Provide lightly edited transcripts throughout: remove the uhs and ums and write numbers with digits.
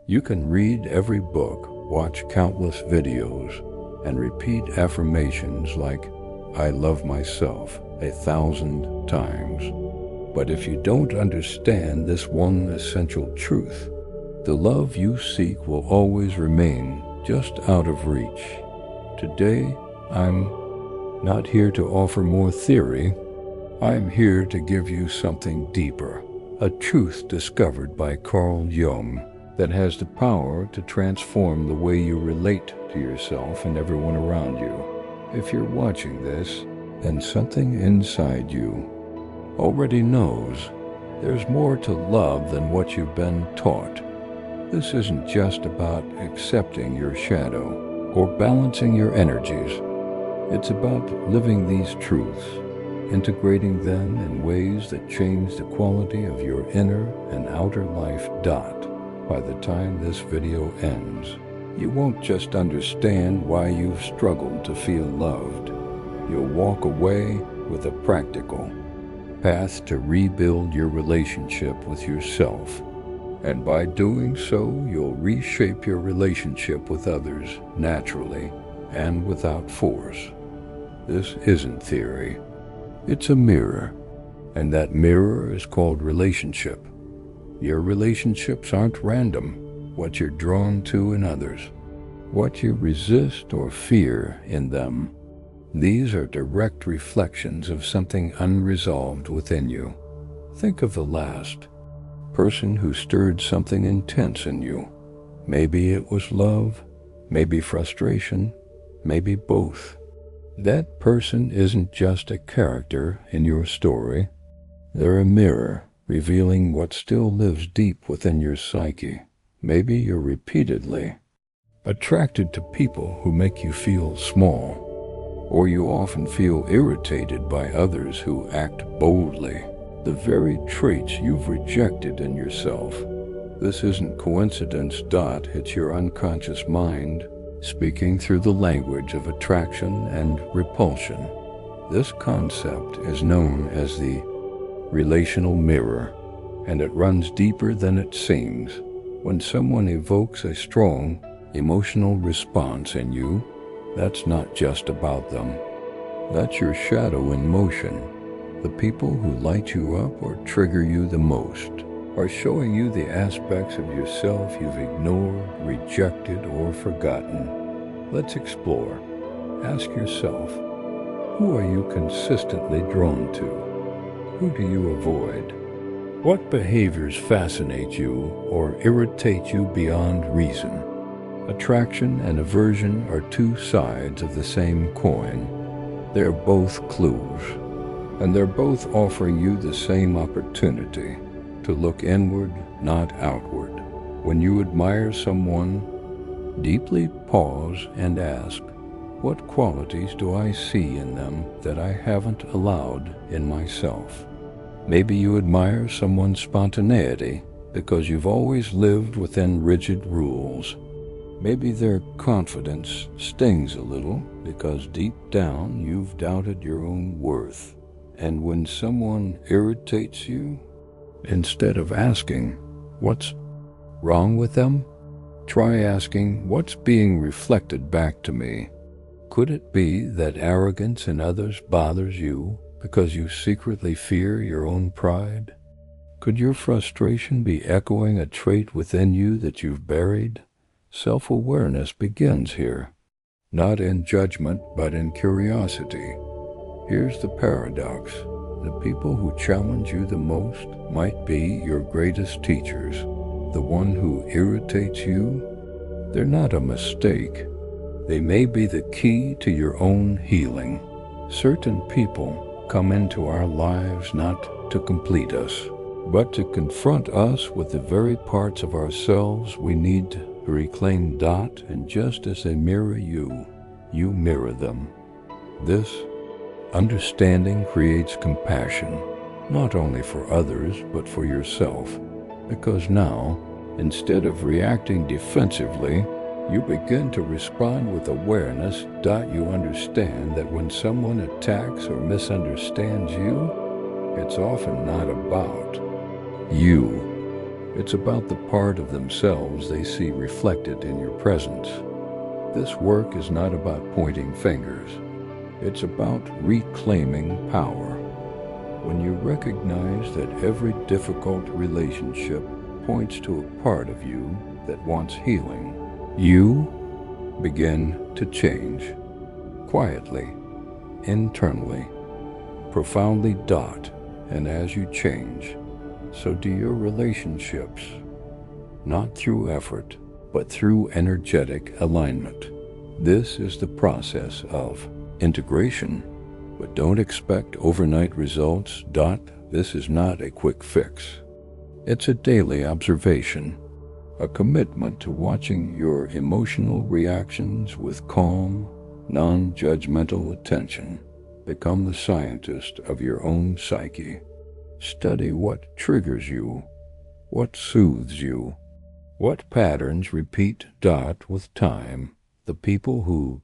You can read every book, watch countless videos, and repeat affirmations like, "I love myself," 1,000 times. But if you don't understand this one essential truth, the love you seek will always remain just out of reach. Today, I'm not here to offer more theory. I'm here to give you something deeper, a truth discovered by Carl Jung that has the power to transform the way you relate to yourself and everyone around you. If you're watching this, then something inside you already knows there's more to love than what you've been taught. This isn't just about accepting your shadow or balancing your energies. It's about living these truths, integrating them in ways that change the quality of your inner and outer life. By the time this video ends, you won't just understand why you've struggled to feel loved. You'll walk away with a practical path to rebuild your relationship with yourself. And by doing so, you'll reshape your relationship with others naturally and without force. This isn't theory. It's a mirror, and that mirror is called relationship. Your relationships aren't random. What you're drawn to in others, what you resist or fear in them, these are direct reflections of something unresolved within you. Think of the last person who stirred something intense in you. Maybe it was love, maybe frustration, maybe both. That person isn't just a character in your story. They're a mirror revealing what still lives deep within your psyche. Maybe you're repeatedly attracted to people who make you feel small, or you often feel irritated by others who act boldly, the very traits you've rejected in yourself. This isn't coincidence. It's your unconscious mind speaking through the language of attraction and repulsion. This concept is known as the relational mirror, and it runs deeper than it seems. When someone evokes a strong emotional response in you, that's not just about them. That's your shadow in motion. The people who light you up or trigger you the most are showing you the aspects of yourself you've ignored, rejected, or forgotten. Let's explore. Ask yourself, who are you consistently drawn to? Who do you avoid? What behaviors fascinate you or irritate you beyond reason? Attraction and aversion are two sides of the same coin. They're both clues, and they're both offering you the same opportunity to look inward, not outward. When you admire someone, deeply pause and ask, what qualities do I see in them that I haven't allowed in myself? Maybe you admire someone's spontaneity because you've always lived within rigid rules. Maybe their confidence stings a little because deep down you've doubted your own worth. And when someone irritates you, instead of asking, what's wrong with them? Try asking, what's being reflected back to me? Could it be that arrogance in others bothers you because you secretly fear your own pride? Could your frustration be echoing a trait within you that you've buried? Self-awareness begins here, not in judgment, but in curiosity. Here's the paradox. The people who challenge you the most might be your greatest teachers. The one who irritates you, they're not a mistake. They may be the key to your own healing. Certain people come into our lives not to complete us, but to confront us with the very parts of ourselves we need to reclaim. And just as they mirror you, you mirror them. This understanding creates compassion, not only for others, but for yourself. Because now, instead of reacting defensively, you begin to respond with awareness. You understand that when someone attacks or misunderstands you, it's often not about you. It's about the part of themselves they see reflected in your presence. This work is not about pointing fingers. It's about reclaiming power. When you recognize that every difficult relationship points to a part of you that wants healing, you begin to change. Quietly, internally, profoundly. And as you change, so do your relationships. Not through effort, but through energetic alignment. This is the process of integration. But don't expect overnight results. This is not a quick fix. It's a daily observation, a commitment to watching your emotional reactions with calm, non-judgmental attention. Become the scientist of your own psyche. Study what triggers you, what soothes you, what patterns repeat. With time, the people who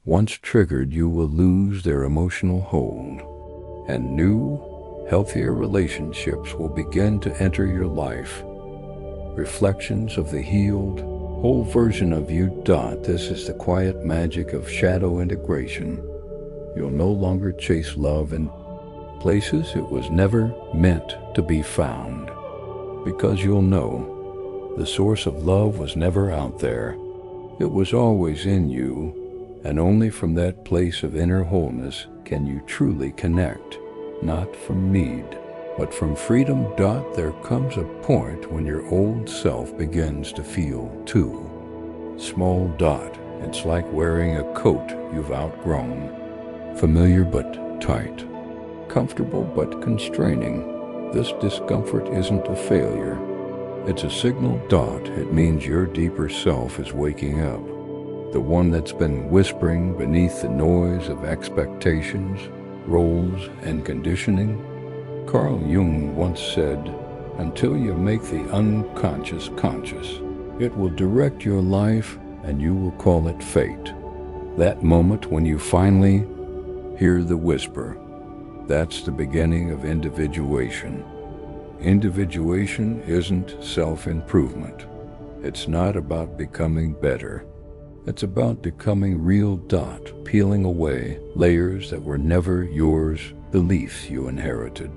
once triggered you will lose their emotional hold, and new, healthier relationships will begin to enter your life. Reflections of the healed, whole version of you. This is the quiet magic of shadow integration. You'll no longer chase love in places it was never meant to be found, because you'll know the source of love was never out there. It was always in you. And only from that place of inner wholeness can you truly connect, not from need, but from freedom. There comes a point when your old self begins to feel too small. It's like wearing a coat you've outgrown, familiar but tight, comfortable but constraining. This discomfort isn't a failure. It's a signal. It means your deeper self is waking up. The one that's been whispering beneath the noise of expectations, roles, and conditioning. Carl Jung once said, "Until you make the unconscious conscious, it will direct your life and you will call it fate." That moment when you finally hear the whisper, that's the beginning of individuation. Individuation isn't self-improvement. It's not about becoming better. It's about becoming real. Peeling away layers that were never yours, beliefs you inherited,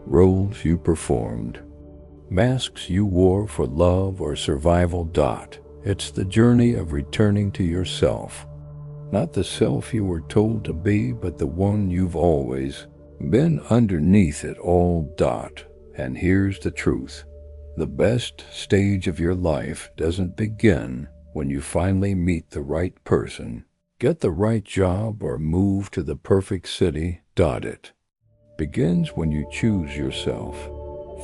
roles you performed, masks you wore for love or survival. It's the journey of returning to yourself, not the self you were told to be, but the one you've always been underneath it all. And here's the truth. The best stage of your life doesn't begin when you finally meet the right person, get the right job, or move to the perfect city. It begins when you choose yourself,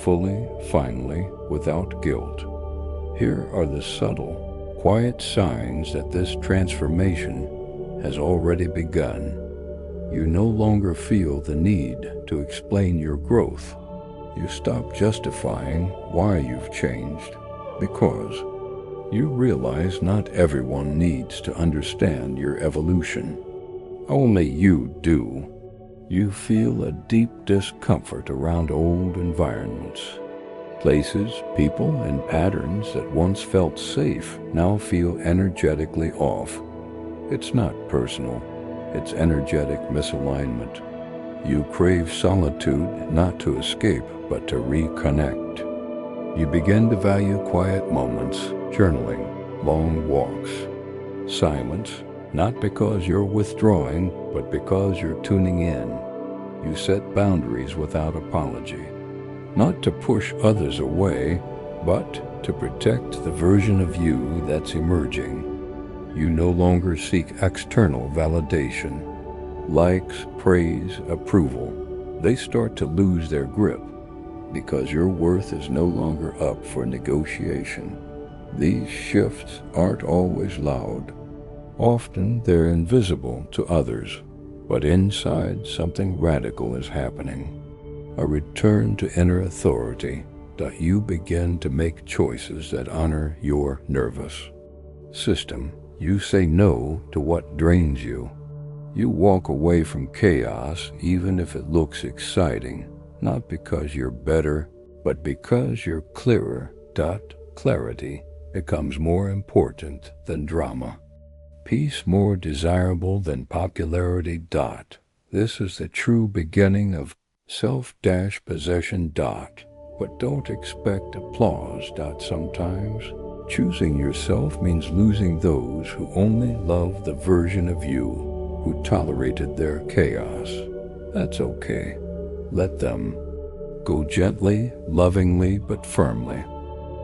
fully, finally, without guilt. Here are the subtle, quiet signs that this transformation has already begun. You no longer feel the need to explain your growth. You stop justifying why you've changed, because you realize not everyone needs to understand your evolution. Only you do. You feel a deep discomfort around old environments. Places, people, and patterns that once felt safe now feel energetically off. It's not personal. It's energetic misalignment. You crave solitude not to escape, but to reconnect. You begin to value quiet moments, journaling, long walks, silence, not because you're withdrawing, but because you're tuning in. You set boundaries without apology, not to push others away, but to protect the version of you that's emerging. You no longer seek external validation, likes, praise, approval. They start to lose their grip, because your worth is no longer up for negotiation. These shifts aren't always loud. Often they're invisible to others, but inside something radical is happening. A return to inner authority. You begin to make choices that honor your nervous system. You say no to what drains you. You walk away from chaos even if it looks exciting, not because you're better, but because you're clearer. Clarity becomes more important than drama. Peace more desirable than popularity. This is the true beginning of self-possession. But don't expect applause. Sometimes choosing yourself means losing those who only love the version of you who tolerated their chaos. That's okay. Let them go gently, lovingly, but firmly.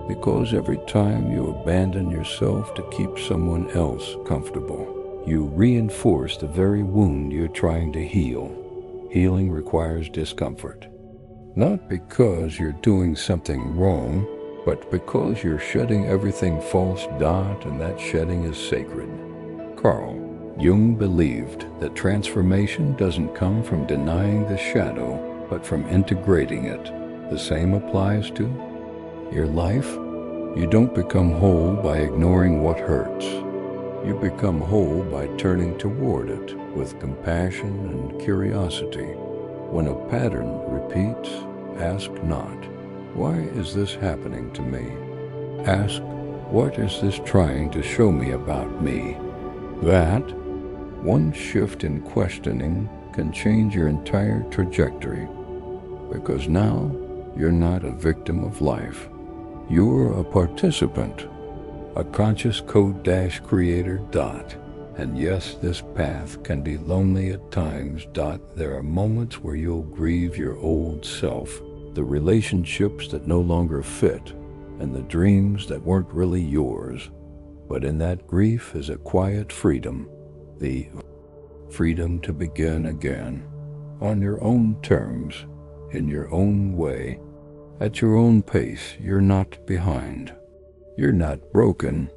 Because every time you abandon yourself to keep someone else comfortable, you reinforce the very wound you're trying to heal. Healing requires discomfort. Not because you're doing something wrong, but because you're shedding everything false. And that shedding is sacred. Carl Jung believed that transformation doesn't come from denying the shadow, but from integrating it. The same applies to your life. You don't become whole by ignoring what hurts. You become whole by turning toward it with compassion and curiosity. When a pattern repeats, ask not, why is this happening to me? Ask, what is this trying to show me about me? That one shift in questioning can change your entire trajectory. Because now, you're not a victim of life. You're a participant, a conscious code-creator. And yes, this path can be lonely at times. There are moments where you'll grieve your old self, the relationships that no longer fit, and the dreams that weren't really yours. But in that grief is a quiet freedom, the freedom to begin again, on your own terms, in your own way, at your own pace. You're not behind. You're not broken.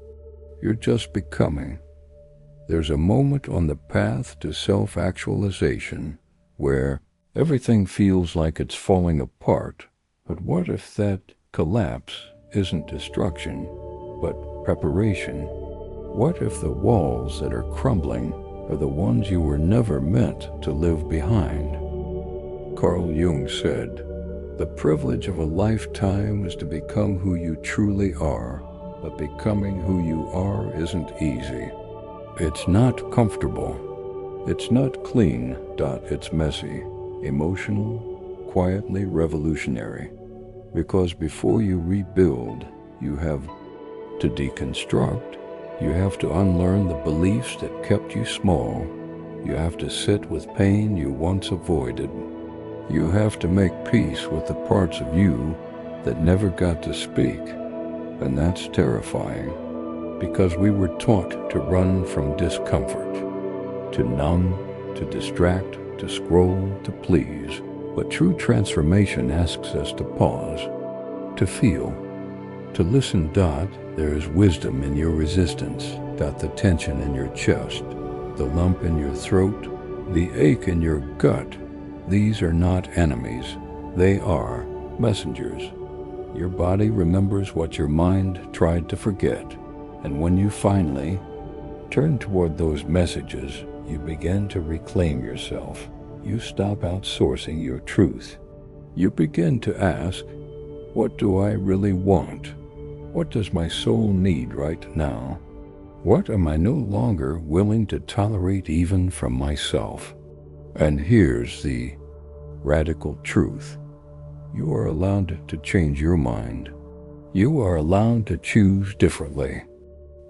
You're just becoming. There's a moment on the path to self-actualization where everything feels like it's falling apart. But what if that collapse isn't destruction, but preparation? What if the walls that are crumbling are the ones you were never meant to live behind? Carl Jung said, "The privilege of a lifetime is to become who you truly are, but becoming who you are isn't easy. It's not comfortable. It's not clean. It's messy, emotional, quietly revolutionary. Because before you rebuild, you have to deconstruct. You have to unlearn the beliefs that kept you small. You have to sit with pain you once avoided. You have to make peace with the parts of you that never got to speak. And that's terrifying, because we were taught to run from discomfort, to numb, to distract, to scroll, to please. But true transformation asks us to pause, to feel, to listen. There is wisdom in your resistance. The tension in your chest, the lump in your throat, the ache in your gut. These are not enemies. They are messengers. Your body remembers what your mind tried to forget. And when you finally turn toward those messages, you begin to reclaim yourself. You stop outsourcing your truth. You begin to ask, what do I really want? What does my soul need right now? What am I no longer willing to tolerate even from myself? And here's the radical truth. You are allowed to change your mind. You are allowed to choose differently.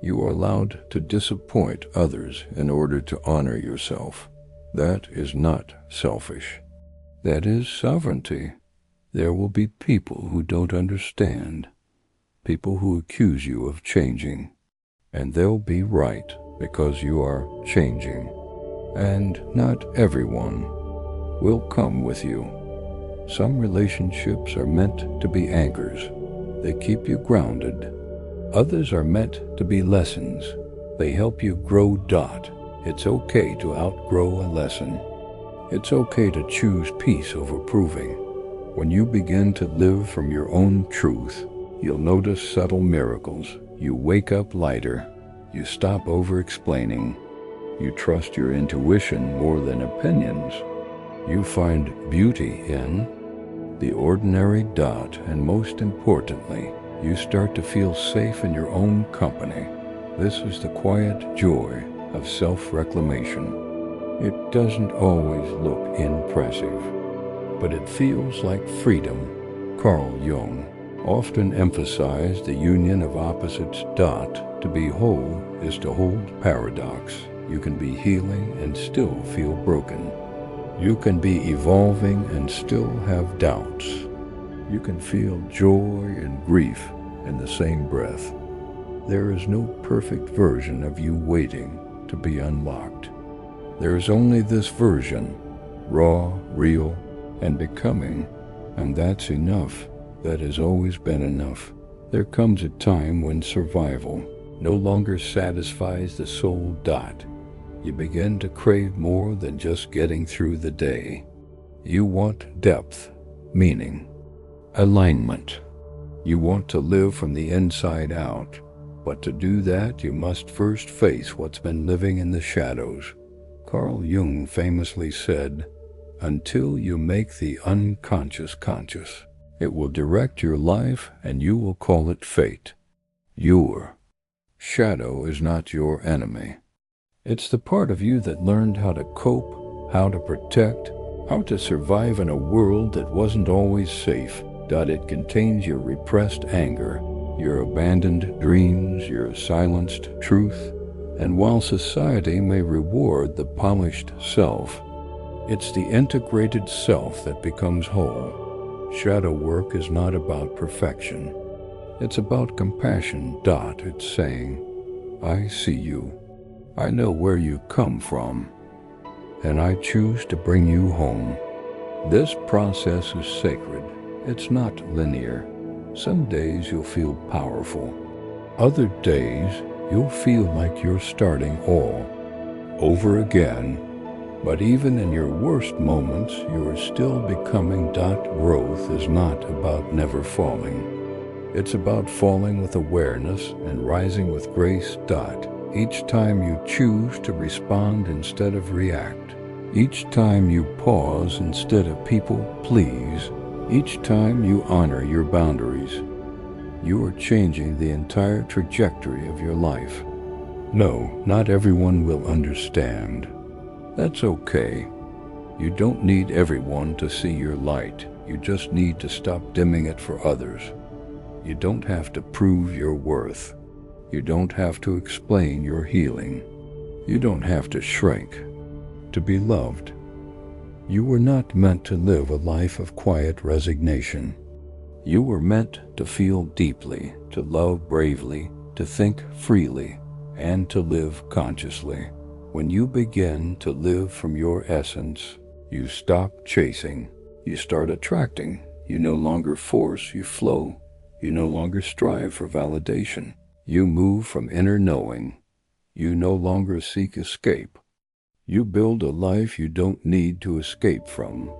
You are allowed to disappoint others in order to honor yourself. That is not selfish. That is sovereignty. There will be people who don't understand, people who accuse you of changing, and they'll be right because you are changing. And not everyone will come with you. Some relationships are meant to be anchors. They keep you grounded. Others are meant to be lessons. They help you grow. It's okay to outgrow a lesson. It's okay to choose peace over proving. When you begin to live from your own truth, you'll notice subtle miracles. You wake up lighter. You stop over-explaining. You trust your intuition more than opinions. You find beauty in the ordinary. And most importantly, You start to feel safe in your own company. This is the quiet joy of self-reclamation. It doesn't always look impressive, but it feels like freedom. Carl Jung often emphasized the union of opposites. To be whole is to hold paradox. You can be healing and still feel broken. You can be evolving and still have doubts. You can feel joy and grief in the same breath. There is no perfect version of you waiting to be unlocked. There is only this version, raw, real, and becoming, and that's enough. That has always been enough. There comes a time when survival no longer satisfies the soul. You begin to crave more than just getting through the day. You want depth, meaning, alignment. You want to live from the inside out, but to do that you must first face what's been living in the shadows. Carl Jung famously said, "Until you make the unconscious conscious, it will direct your life and you will call it fate." Your shadow is not your enemy. It's the part of you that learned how to cope, how to protect, how to survive in a world that wasn't always safe. It contains your repressed anger, your abandoned dreams, your silenced truth, and while society may reward the polished self, it's the integrated self that becomes whole. Shadow work is not about perfection. It's about compassion. It's saying, I see you. I know where you come from, and I choose to bring you home. This process is sacred. It's not linear. Some days you'll feel powerful. Other days you'll feel like you're starting all over again. But even in your worst moments, you are still becoming. Growth is not about never falling. It's about falling with awareness and rising with grace. Each time you choose to respond instead of react, each time you pause instead of people please, each time you honor your boundaries, you are changing the entire trajectory of your life. No, not everyone will understand. That's okay. You don't need everyone to see your light. You just need to stop dimming it for others. You don't have to prove your worth. You don't have to explain your healing. You don't have to shrink to be loved. You were not meant to live a life of quiet resignation. You were meant to feel deeply, to love bravely, to think freely, and to live consciously. When you begin to live from your essence, you stop chasing. You start attracting. You no longer force, you flow. You no longer strive for validation. You move from inner knowing. You no longer seek escape. You build a life you don't need to escape from.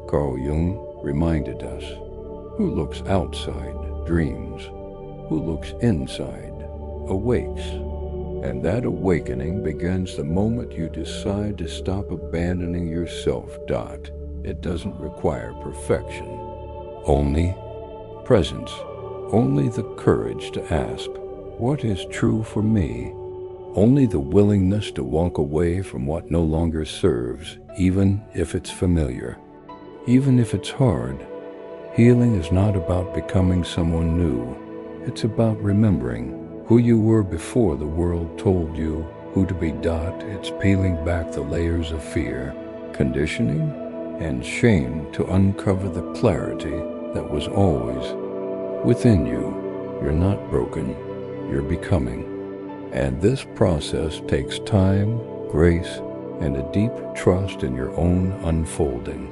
Carl Jung reminded us, who looks outside dreams, who looks inside awakes. And that awakening begins the moment you decide to stop abandoning yourself. It doesn't require perfection, only presence, only the courage to ask, what is true for me? Only the willingness to walk away from what no longer serves, even if it's familiar, even if it's hard. Healing is not about becoming someone new. It's about remembering who you were before the world told you who to be. It's peeling back the layers of fear, conditioning, and shame to uncover the clarity that was always within you. You're not broken, you're becoming. And this process takes time, grace, and a deep trust in your own unfolding.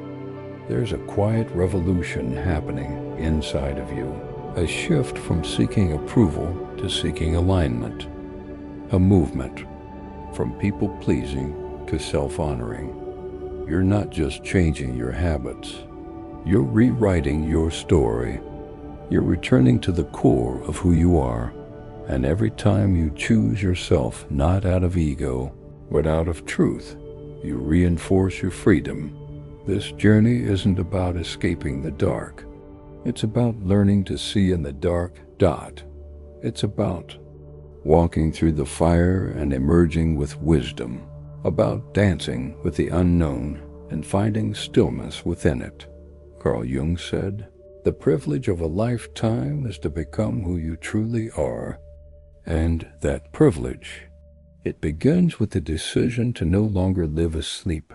There's a quiet revolution happening inside of you, a shift from seeking approval to seeking alignment, a movement from people-pleasing to self-honoring. You're not just changing your habits, you're rewriting your story. You're returning to the core of who you are. And every time you choose yourself, not out of ego, but out of truth, you reinforce your freedom. This journey isn't about escaping the dark. It's about learning to see in the dark. dot. It's about walking through the fire and emerging with wisdom, about dancing with the unknown and finding stillness within it. Carl Jung said, "The privilege of a lifetime is to become who you truly are." And that privilege, it begins with the decision to no longer live asleep.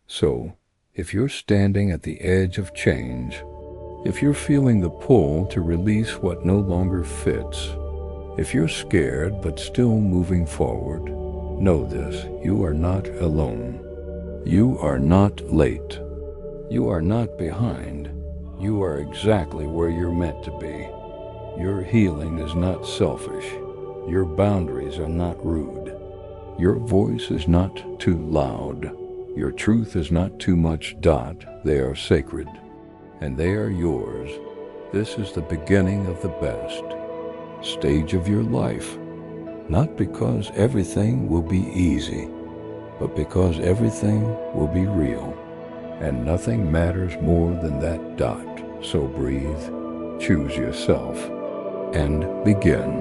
So, if you're standing at the edge of change, if you're feeling the pull to release what no longer fits, if you're scared but still moving forward, know this: you are not alone. You are not late. You are not behind. You are exactly where you're meant to be. Your healing is not selfish. Your boundaries are not rude. Your voice is not too loud. Your truth is not too much. They are sacred, and they are yours. This is the beginning of the best stage of your life, not because everything will be easy, but because everything will be real, and nothing matters more than that. So breathe, choose yourself, and begin.